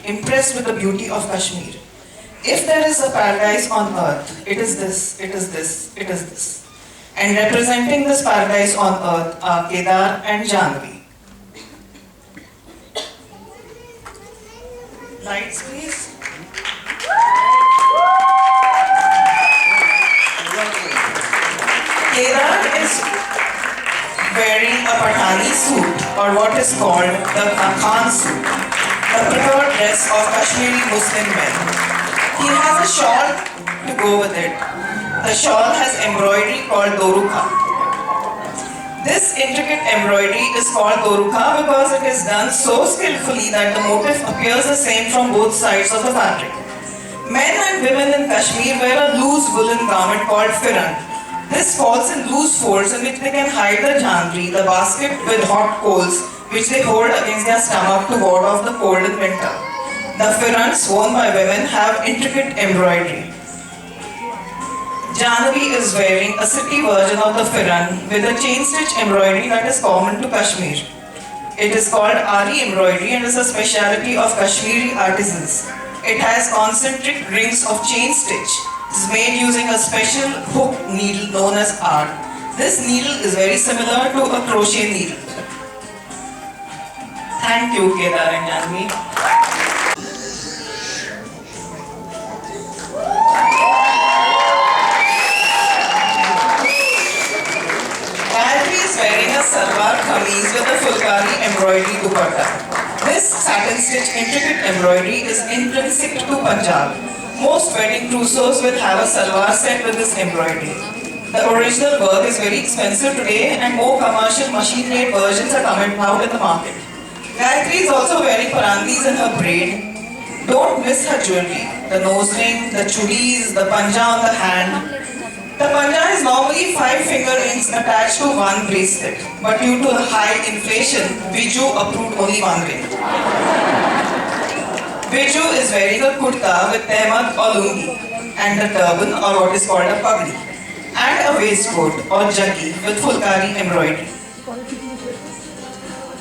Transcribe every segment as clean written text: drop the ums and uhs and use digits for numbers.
impressed with the beauty of Kashmir. If there is a paradise on earth, it is this, it is this, it is this. And representing this paradise on earth are Kedar and Janvi. Lights, please. Kedar is wearing a Pathani suit, or what is called the Khan suit, the preferred dress of Kashmiri Muslim men. He has a shawl to go with it. The shawl has embroidery called Doruka. This intricate embroidery is called Doruka because it is done so skillfully that the motif appears the same from both sides of the fabric. Men and women in Kashmir wear a loose woolen garment called firan. This falls in loose folds in which they can hide the jhanvi, the basket with hot coals, which they hold against their stomach to ward off the cold in winter. The firans worn by women have intricate embroidery. Janvi is wearing a city version of the firan with a chain stitch embroidery that is common to Kashmir. It is called Ari embroidery and is a speciality of Kashmiri artisans. It has concentric rings of chain stitch. It is made using a special hook needle known as art. This needle is very similar to a crochet needle. Thank you, Kedar and Janvi. Wearing a salwar kameez with a fulkari embroidery dupatta. This satin stitch intricate embroidery is intrinsic to Punjab. Most wedding trousseaux will have a salwar set with this embroidery. The original work is very expensive today and more commercial machine-made versions are coming out in the market. Gayatri is also wearing parandis in her braid. Don't miss her jewelry. The nose ring, the chudis, the panja on the hand. The panja is normally 5 finger rings attached to one bracelet, but due to the high inflation, Viju approved only one ring. Viju is wearing a kurta with tehmat or lungi, and a turban or what is called a pagdi, and a waistcoat or jaggi with fulkari embroidery.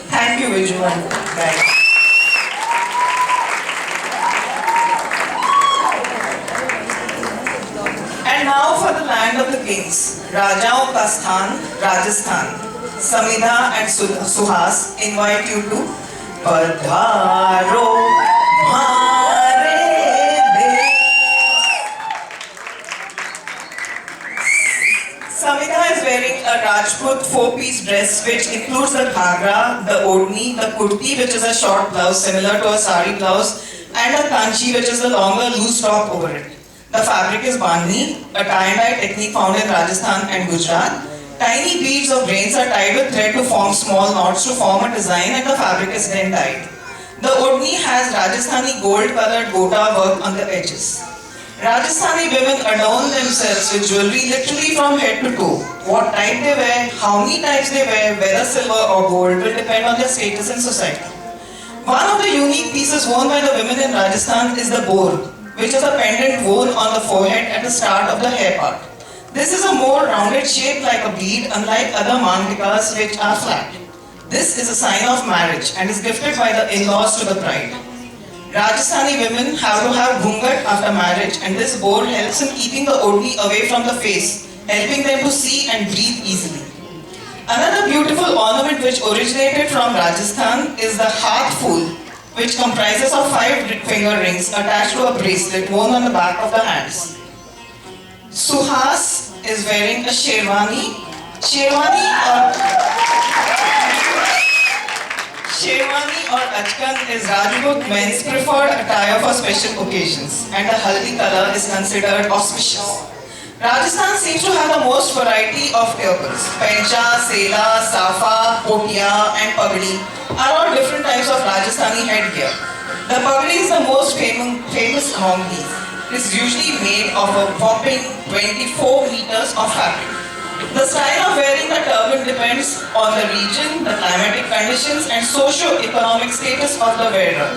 Thank you, Viju and guys. And now for the land of the kings, Rajaon ka Sthan, Rajasthan. Samidha and Suhas invite you to Padharo Mhare Desh. Samidha is wearing a Rajput 4-piece dress which includes the ghagra, the odni, the kurti which is a short blouse similar to a sari blouse, and a kanchi which is a longer loose top over it. The fabric is bandhni, a tie-and-dye technique found in Rajasthan and Gujarat. Tiny beads of grains are tied with thread to form small knots to form a design, and the fabric is then dyed. The odni has Rajasthani gold-colored gota work on the edges. Rajasthani women adorn themselves with jewelry literally from head to toe. What type they wear, how many types they wear, whether silver or gold will depend on their status in society. One of the unique pieces worn by the women in Rajasthan is the bor, which is a pendant worn on the forehead at the start of the hair part. This is a more rounded shape like a bead, unlike other mantikas which are flat. This is a sign of marriage and is gifted by the in-laws to the bride. Rajasthani women have to have ghungat after marriage, and this bor helps in keeping the odni away from the face, helping them to see and breathe easily. Another beautiful ornament which originated from Rajasthan is the haath phul, which comprises of 5 finger rings attached to a bracelet worn on the back of the hands. Suhas is wearing a sherwani. Sherwani or achkan is Rajput men's preferred attire for special occasions, and the haldi color is considered auspicious. Rajasthan seems to have the most variety of turbans. Pencha, Sela, Safa, Potia and Pagdi are all different types of Rajasthani headgear. The Pagdi is the most famous among these. It is usually made of a whopping 24 meters of fabric. The style of wearing the turban depends on the region, the climatic conditions and socio-economic status of the wearer.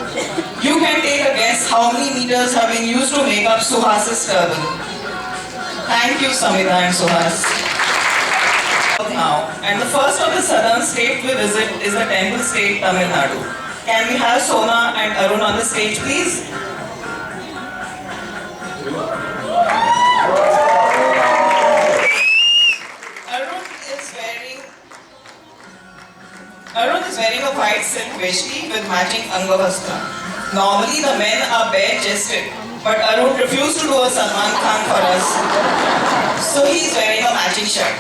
You can take a guess how many meters have been used to make up Suhas's turban. Thank you, Samidha and Suhas. Now, and the first of the southern state we visit is the temple state Tamil Nadu. Can we have Sona and Arun on the stage, please? Arun is wearing Arun is wearing a white silk veshti with matching angavastra. Normally the men are bare-chested, but Arun refused to do a Salman Khan for us. So he is wearing a matching shirt.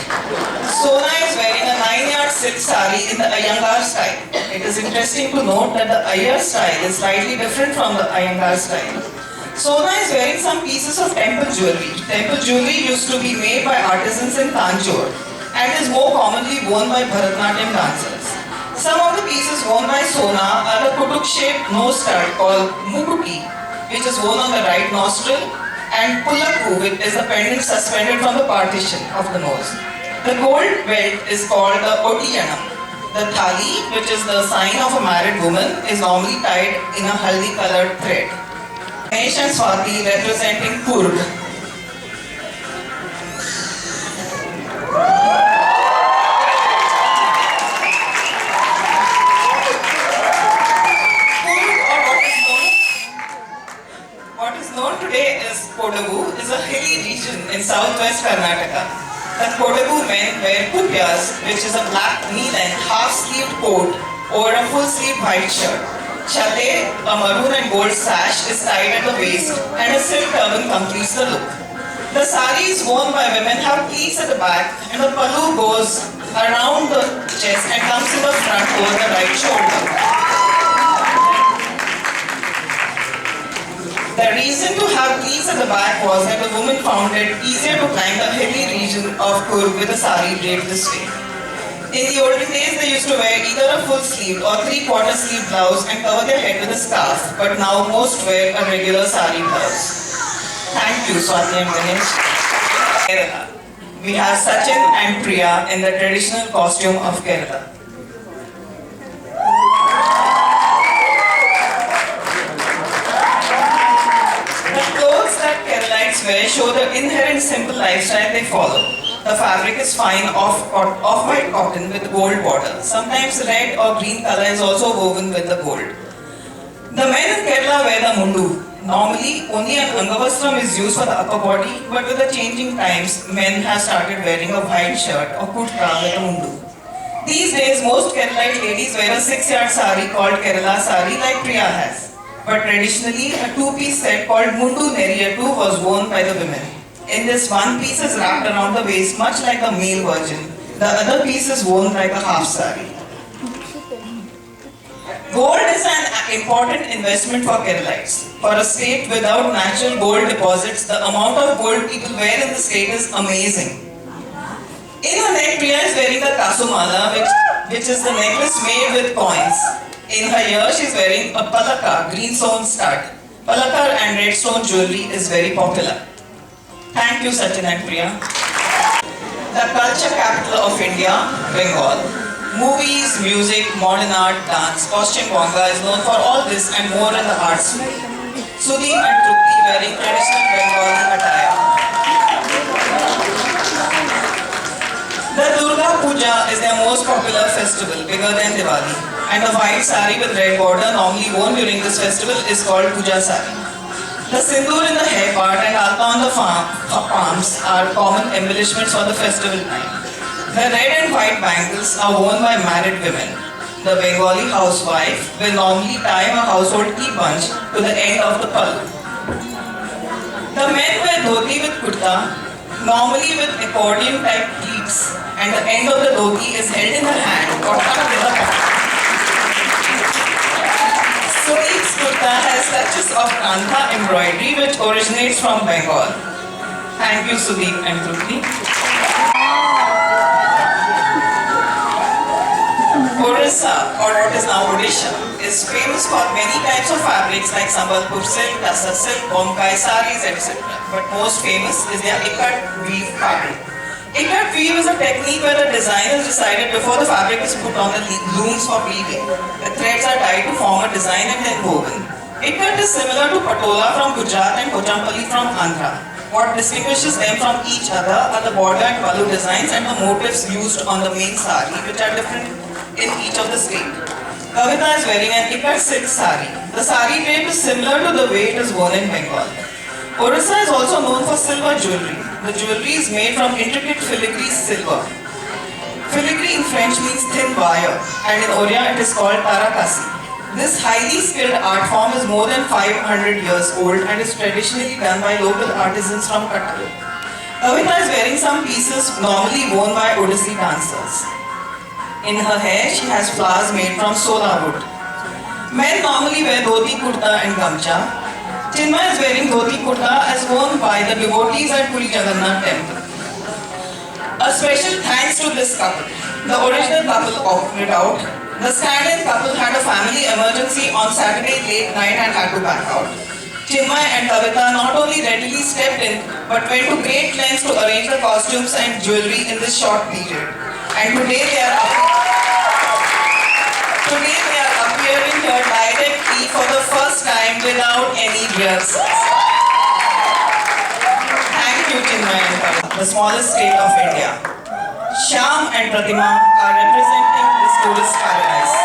Sona is wearing a 9-yard silk sari in the Iyengar style. It is interesting to note that the Iyer style is slightly different from the Iyengar style. Sona is wearing some pieces of temple jewelry. Temple jewelry used to be made by artisans in Tanjore and is more commonly worn by Bharatanatyam dancers. Some of the pieces worn by Sona are the kutuk-shaped nose stud called mukuti, which is worn on the right nostril, and pullaku, which is a pendant suspended from the partition of the nose. The gold belt is called the Odiyanam. The thali, which is the sign of a married woman, is normally tied in a haldi-colored thread. Ganesh and Swati representing Kurg. What is known today as Kodagu is a hilly region in southwest Karnataka. The Kodagu men wear kupyas, which is a black knee-length half-sleeved coat over a full-sleeved white shirt. Chate, a maroon and gold sash, is tied at the waist and a silk turban completes the look. The saris worn by women have pleats at the back and the pallu goes around the chest and comes to the front over the right shoulder. The reason to have pleats at the back was that the woman found it easier to climb the hilly region of Kurg with a sari draped this way. In the olden days, they used to wear either a full-sleeved or three-quarter sleeve blouse and cover their head with a scarf, but now most wear a regular sari blouse. Thank you, Swati and Ganesh. Kerala. We have Sachin and Priya in the traditional costume of Kerala. The clothes that Keralites wear show the inherent simple lifestyle they follow. The fabric is fine off-white cotton with gold border. Sometimes red or green color is also woven with the gold. The men in Kerala wear the mundu. Normally, only an angavastram is used for the upper body, but with the changing times, men have started wearing a white shirt or kurta with a mundu. These days, most Keralite ladies wear a 6-yard sari called Kerala sari like Priya has. But traditionally, a 2-piece set called mundu neriyattu was worn by the women. In this, one piece is wrapped around the waist much like a male version. The other piece is worn like a half sari. Gold is an important investment for Keralites. For a state without natural gold deposits, the amount of gold people wear in the state is amazing. In her neck, Priya is wearing the kasumala, which is the necklace made with coins. In her ear, she is wearing a palaka, green stone stud. Palaka and red stone jewelry is very popular. Thank you, Sachin and Priya. The culture capital of India, Bengal. Movies, music, modern art, dance, Paschim Banga is known for all this and more in the arts field. Sudeep and Trupti wearing traditional Bengali attire. The Durga Puja is their most popular festival, bigger than Diwali. And the white sari with red border normally worn during this festival is called Puja sari. The sindoor in the hair part and alta on the palms are common embellishments for the festival time. The red and white bangles are worn by married women. The Bengali housewife will normally tie a household key bunch to the end of the pallu. The men wear dhoti with kurta, normally with accordion type pleats, and the end of the dhoti is held in the hand or tucked in the pocket. Sudeep's kurta has touches of kantha embroidery which originates from Bengal. Thank you, Sudeep and Trupti. Orissa, or what is now Odisha, is famous for many types of fabrics like Sambalpur silk, Tassa silk, Bomkai saris, etc. But most famous is their ikat weave fabric. Ikat weave is a technique where the designers decided before the fabric is put on the looms for weaving. The threads are tied to form a design and then woven. Ikat is similar to patola from Gujarat and Pochampalli from Andhra. What distinguishes them from each other are the border and pallu designs and the motifs used on the main sari, which are different in each of the states. Kavita is wearing an ikat silk sari. The sari drape is similar to the way it is worn in Bengal. Orissa is also known for silver jewelry. The jewelry is made from intricate filigree silver. Filigree in French means thin wire, and in Oriya it is called tarakasi. This highly skilled art form is more than 500 years old and is traditionally done by local artisans from Cuttack. Kavita is wearing some pieces normally worn by Odissi dancers. In her hair, she has flowers made from sola wood. Men normally wear dhoti kurta and gamcha. Chinmay is wearing dhoti kurta as worn by the devotees at Puri Jagannath temple. A special thanks to this couple. The original couple opted out. The stand-in couple had a family emergency on Saturday late night and had to back out. Chinmay and Kavita not only readily stepped in, but went to great lengths to arrange the costumes and jewelry in this short period. And today they are appearing here directly for the first time without any rehearsals. Thank you, Chinmay and Kavita, the smallest state of India. Shyam and Pratima are representing this tourist paradise.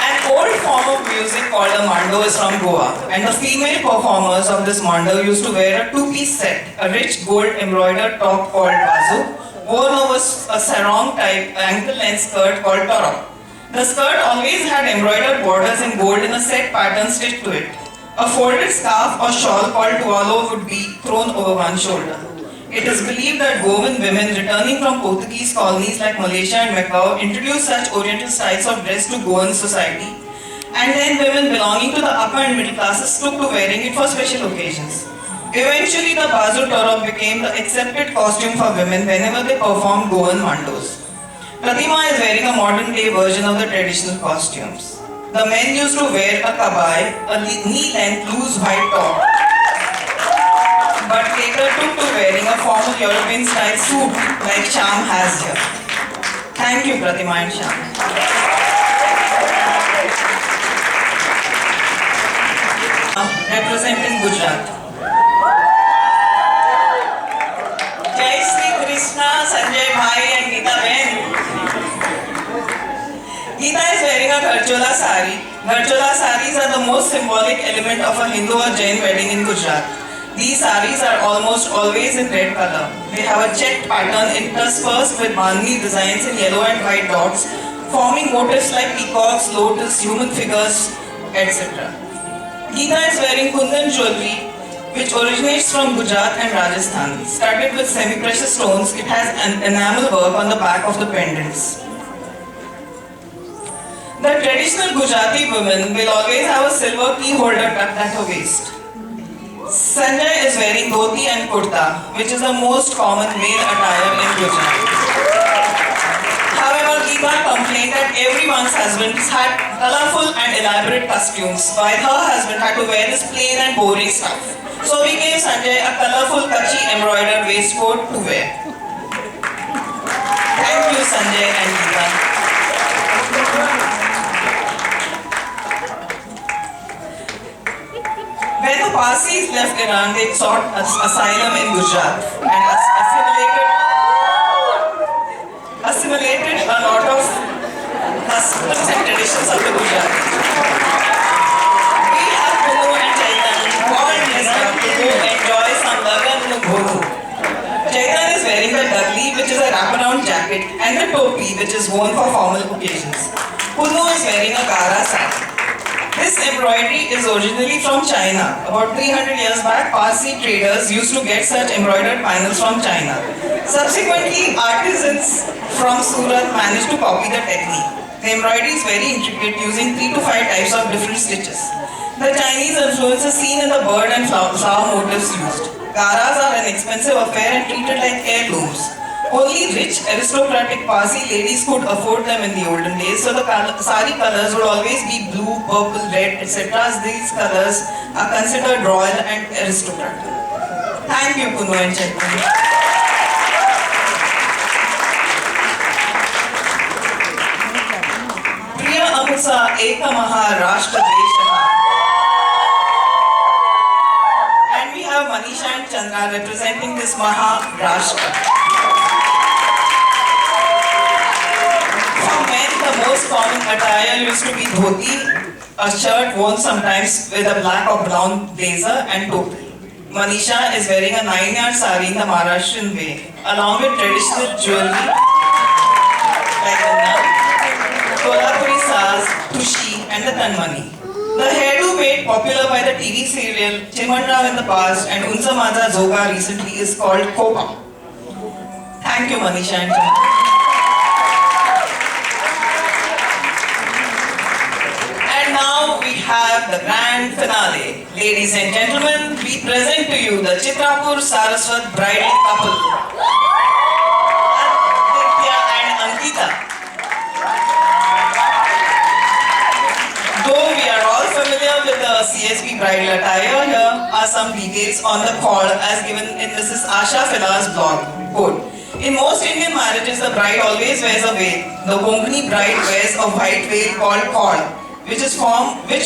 An old form of music called a mando is from Goa, and the female performers of this mando used to wear a two-piece set, a rich gold embroidered top called bazu, worn over a sarong-type ankle-length skirt called torok. The skirt always had embroidered borders in gold in a set pattern stitched to it. A folded scarf or shawl called tualo would be thrown over one shoulder. It is believed that Goan women returning from Portuguese colonies like Malaysia and Macau introduced such oriental styles of dress to Goan society, and then women belonging to the upper and middle classes took to wearing it for special occasions. Eventually, the bazu torok became the accepted costume for women whenever they performed Goan mandos. Pratima is wearing a modern-day version of the traditional costumes. The men used to wear a kabai, a knee-length loose white top, but later took to wearing a formal European-style suit like Shyam has here. Thank you, Pratima and Shyam. Representing Gujarat. Jai Shri Krishna, Sanjay Bhai and Geeta Ben. Geeta is wearing a Gharchola sari. Gharchola saris are the most symbolic element of a Hindu or Jain wedding in Gujarat. These saris are almost always in red color. They have a checked pattern interspersed with bandhani designs in yellow and white dots, forming motifs like peacocks, lotus, human figures, etc. Geeta is wearing kundan jewelry, which originates from Gujarat and Rajasthan. Studded with semi-precious stones, it has an enamel work on the back of the pendants. The traditional Gujarati women will always have a silver key holder tucked at her waist. Sanjay is wearing dhoti and kurta, which is the most common male attire in Gujarat. However, Geeta complained that everyone's husbands had colorful and elaborate costumes, while her husband had to wear this plain and boring stuff. So we gave Sanjay a colorful kachi embroidered waistcoat to wear. Thank you, Sanjay and Geeta. When the Parsis left Iran, they sought asylum in Gujarat and assimilated a lot of customs and traditions of the Gujaratis. We have Punu and Chaitan called this to go enjoy some Lagan Bhodu. Chaitan is wearing the dagli, which is a wraparound jacket, and the topi, which is worn for formal occasions. Punu is wearing a Gara sari. This embroidery is originally from China. About 300 years back, Parsi traders used to get such embroidered panels from China. Subsequently, artisans from Surat managed to copy the technique. The embroidery is very intricate, using 3 to 5 types of different stitches. The Chinese influence is seen in the bird and flower motifs used. Garas are an expensive affair and treated like heirlooms. Only rich, aristocratic Parsi ladies could afford them in the olden days, so the sari colors would always be blue, purple, red, etc. as these colors are considered royal and aristocratic. Thank you, Punu and Chaitan. Priya Amutsa Eka Maharashtra Desha. And we have Manisha and Chandra representing this Maharashtra. most common attire used to be dhoti, a shirt worn sometimes with a black or brown blazer and topi. Manisha is wearing a 9-yard sari in the Maharashtrian way, along with traditional jewelry like the nag, Kolhapuri saz, tushi, and the tanmani. The hairdo made popular by the TV serial Chimanrao in the past and Unsa Maza Zoga recently is called Kopa. Thank you, Manisha and Chimanrao. And now we have the grand finale. Ladies and gentlemen, we present to you the Chitrapur Saraswat bridal couple, Aditya and Ankita. Though we are all familiar with the CSB bridal attire, here are some details on the cord as given in Mrs. Asha Fila's blog. Quote, in most Indian marriages, the bride always wears a veil. The Konkani bride wears a white veil called cord, which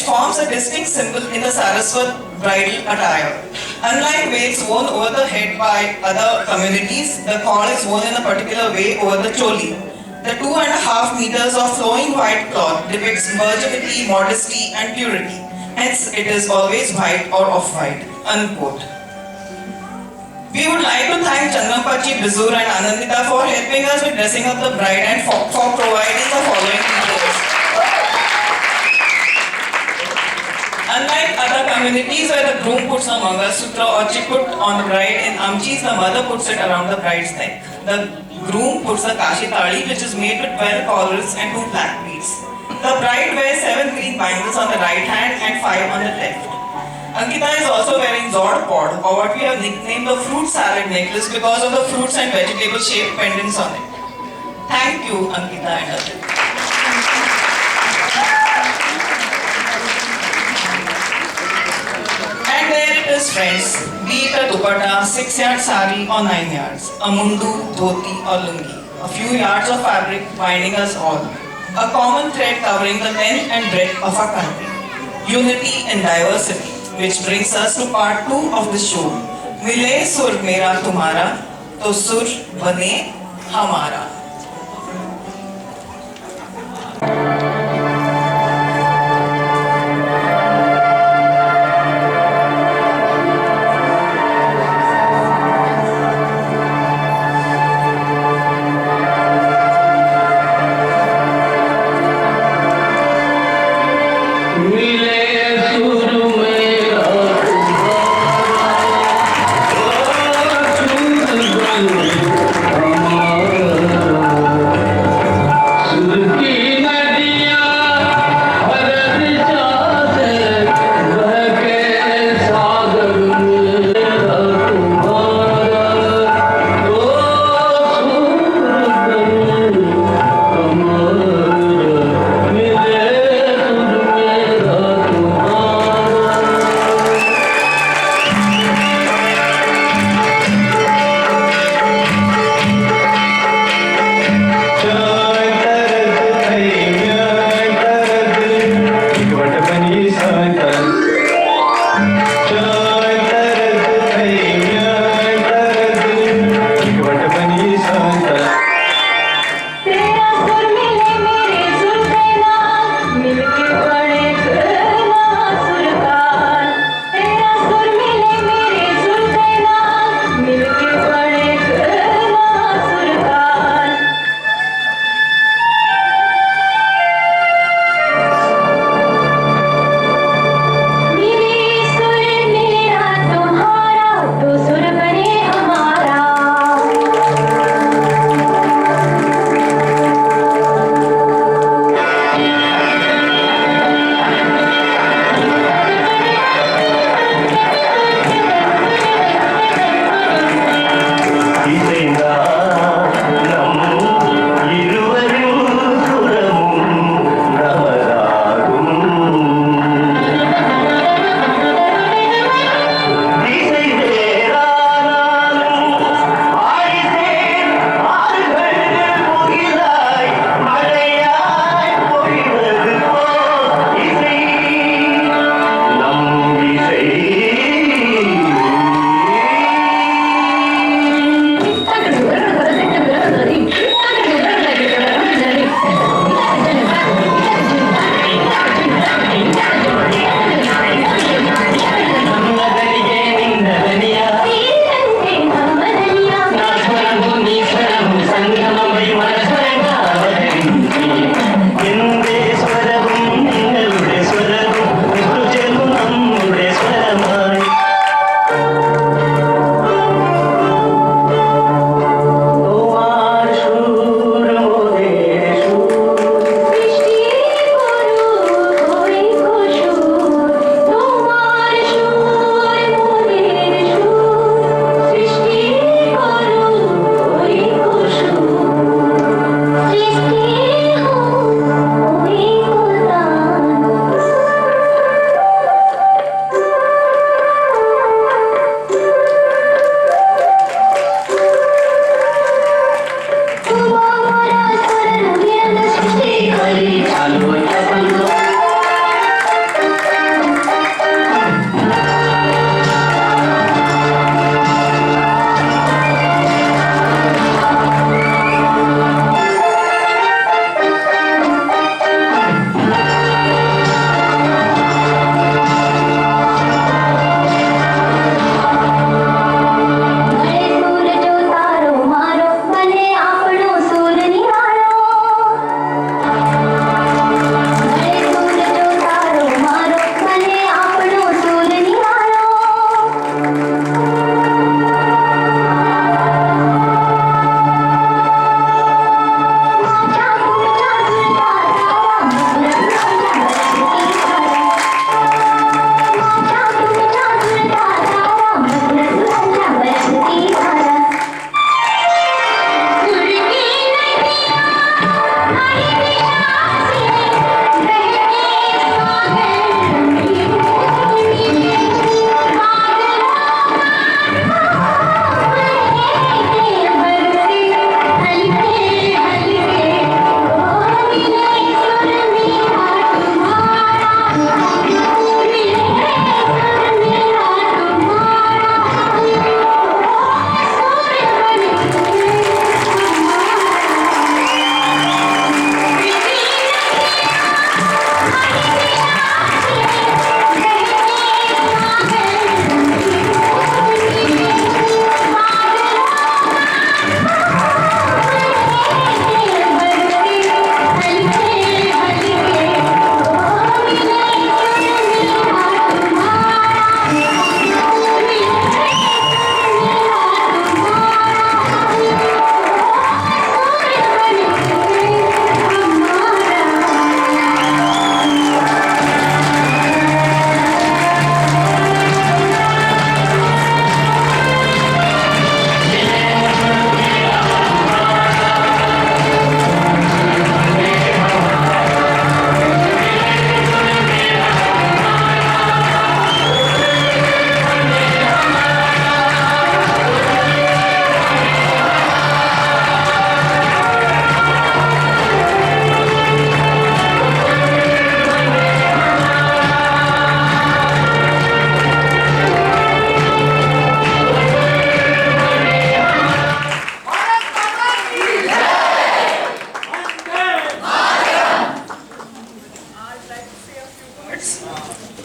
forms a distinct symbol in the Saraswat bridal attire. Unlike veils worn over the head by other communities, the cord is worn in a particular way over the choli. The 2.5 meters of flowing white cloth depicts virginity, modesty, and purity. Hence, it is always white or off-white. Unquote. We would like to thank Chandrapachi, Bizur, and Anandita for helping us with dressing up the bride and for providing the following details. Unlike other communities where the groom puts a Mangalsutra or Chikut on the bride, in Amchis the mother puts it around the bride's neck. The groom puts a Kashi Tali which is made with 12 corals and 2 black beads. The bride wears 7 green bangles on the right hand and 5 on the left. Ankita is also wearing Zord Pod, or what we have nicknamed the fruit salad necklace because of the fruits and vegetable shaped pendants on it. Thank you, Ankita and Aditya. And there it is, friends. Be it a dupatta, 6-yard sari or 9 yards, a mundu, dhoti or lungi, a few yards of fabric binding us all, a common thread covering the length and breadth of our country, unity and diversity, which brings us to part 2 of the show. Mile sur mera tumhara, to sur bane hamara.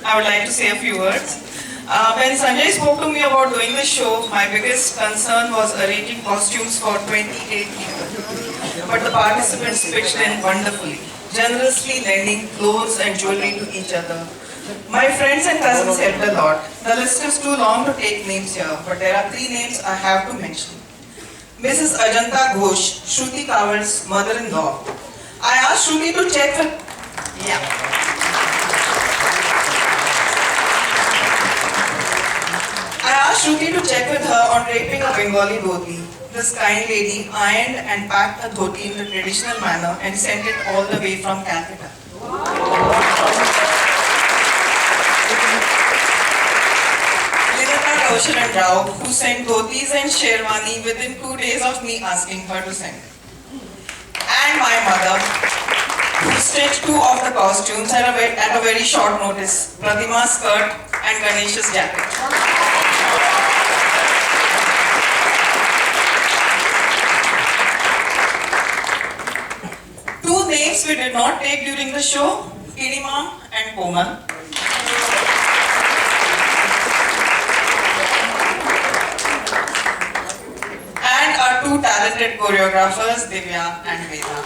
I would like to say a few words. When Sanjay spoke to me about doing the show, my biggest concern was arranging costumes for 28 people. But the participants pitched in wonderfully, generously lending clothes and jewelry to each other. My friends and cousins helped a lot. The list is too long to take names here, but there are 3 names I have to mention. Mrs. Ajanta Ghosh, Shruti Kaval's mother-in-law. I asked Shruti to check with... Yeah. I asked Shruti to check with her on draping a Bengali dhoti. This kind lady ironed and packed a dhoti in the traditional manner and sent it all the way from Calcutta. Linata Roshan and Rao, who sent dhotis and sherwani within 2 days of me asking her to send. And my mother, who stitched 2 of the costumes at a very short notice, Pratima's skirt and Ganesh's jacket. Two names we did not take during the show, Kidimam and Komal. And our 2 talented choreographers, Divya and Veda.